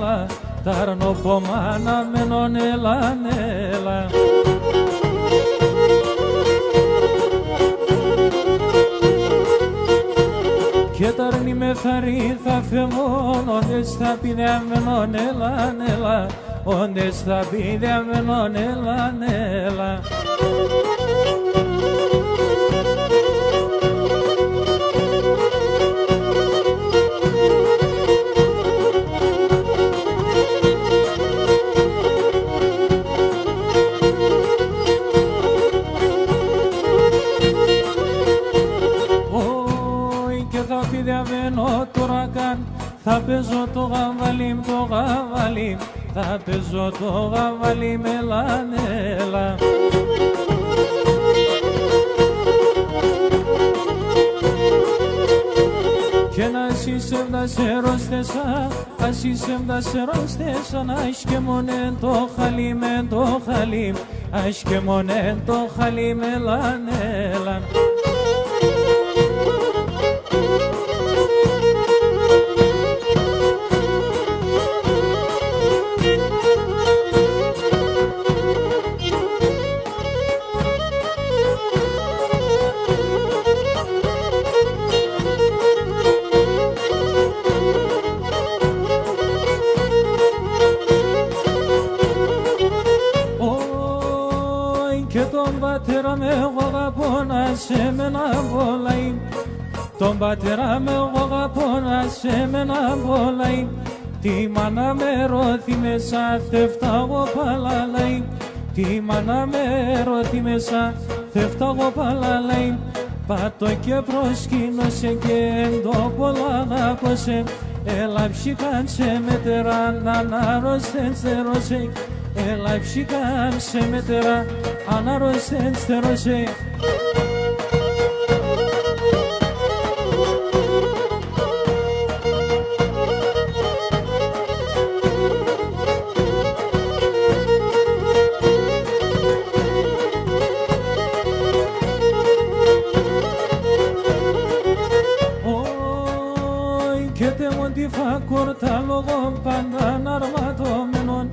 έλα, ταρνοπομάνα μενον έλα, έλα. Και ταρνή με θαρή θα φεύγουν, όντες θα πηδεμένον έλα, έλα, όντες θα πηδεμένον έλα, έλα. Τώρα καν θα παίζω το γαβαλίμ, το γαβαλίμ, θα παίζω το γαβαλίμ, έλα, έλα. Και να συσέμτα σε ροστέσα, ασύσεμτα σε ροστέσα, να ασκεμονέν το χαλίμ, το χαλίμ, ασκεμονέν το χαλίμ, έλα, έλα. πατέρα με εγώ αγαπώ να σε μένα βολάει. Τον πατέρα με εγώ αγαπώ να σε μένα βολάει. Τη μάνα με ρώθη μέσα θεφτάγω παλαλάει. Τη μάνα με ρώθη μέσα θεφτάγω παλαλάει. Πάτω και προσκύνωσε και εντόπολα αγάπωσε. Έλα ψήκανσε μετερά να ανάρρωστεν στερώσε. Έλα ψήκανσε μετερά ανάρρωστεν στερώσε. Κορτά λόγω πάντα αναρματωμένων.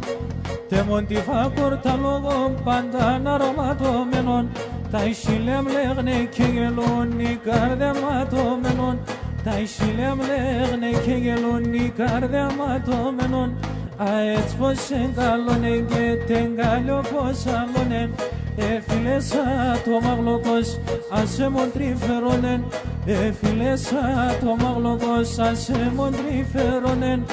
Τεμον τη φα κορτά λόγω πάντα αναρματωμένων. Τα ισχυλέμ λέγνε και γελούν οι καρδεματωμένων. Τα ισχυλέμ λέγνε και γελούν οι καρδεματωμένων. Αέτς πως εγκαλώνε και τεγκάλιο πως αλώνε. Εφιλέσα το μαγλωκός άσε μον τριφερώνεν. Εφιλέσα το μαγλωκός άσε μον τριφερώνεν.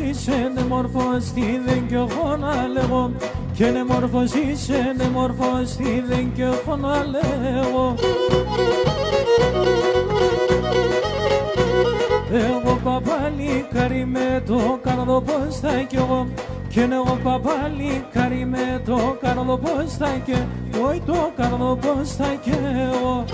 Είσαι μόρφος, τι δεν κι έχω να λέγω. Κι είναι μόρφος, είσαι μόρφος, τι δεν κι έχω να λέγω. Εγώ παπαλικάρι με το καρδό πως θα κι εγώ. Κι είναι εγώ παπαλικάρι με το καρδό πως θα κι εγώ. Το καρδό πως θα κι εγώ.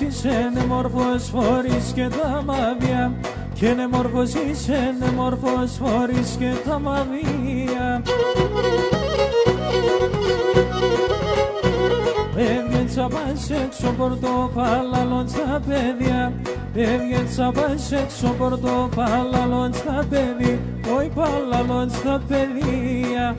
Είσαι μόρφος φορείς και τα μαβία. Κι είναι μόρφος, είσαι μόρφος φορείς και τα μαβία. Έβγαινε τσαπάς έξω πορτοπάλαλον στα παιδιά. Έβγαινε τσαπάς έξω πορτοπάλαλον στα παιδιά. Όχι παλαλον στα παιδιά.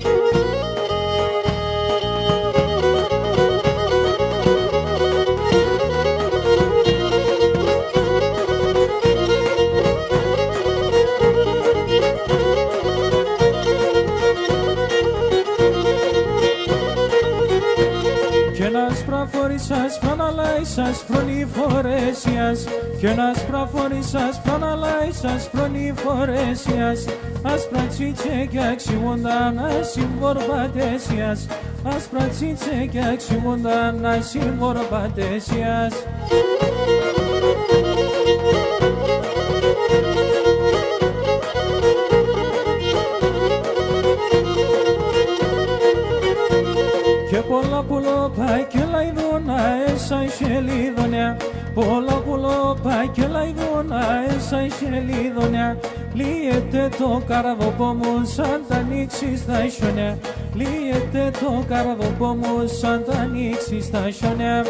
Ασπρονή φορέσιας Κι ένας προφορής άσπρον αλάις άσπρον η φορέσιας άσπρα τσίτσεκια ξηγούνταν ασυμβορπατέσιας άσπρα τσίτσεκια ξηγούνταν ασυμβορπατέσιας. Και πολλά πουλόπα και λαϊδούνα έσα η σελίδωνια πολλά πουλόπα και λαϊδούνα έσα η σελίδωνια λύεται το καραβοπό μου σαν τα ανοίξει στα χιόνια λύεται το καραβοπό μου σαν τα ανοίξει στα χιόνια.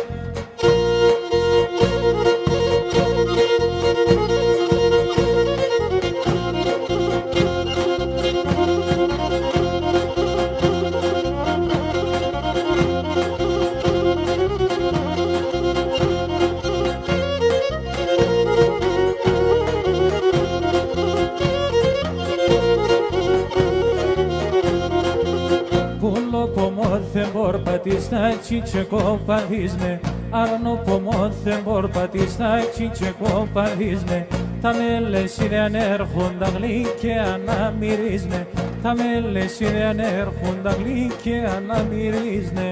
Por patista chiche compadisme arno pomothe por patista chiche compadisme tamele sireaner hundagli ke anamirizne tamele sireaner hundagli ke anamirizne.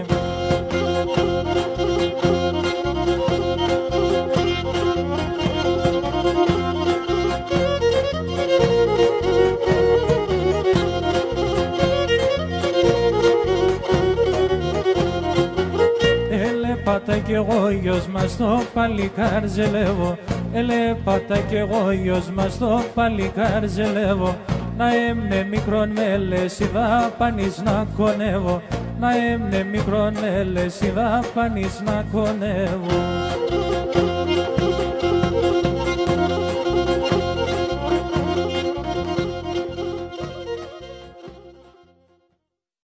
Πάτα κι εγώ γιος μας το παλικάρ ζελεύω πάτα κι εγώ γιος μας το παλικάρ ζελεύω να έμνε μικρόν με λεσίδα πανείς να κονεύω να έμνε μικρόν με λεσίδα πανείς να κονεύω.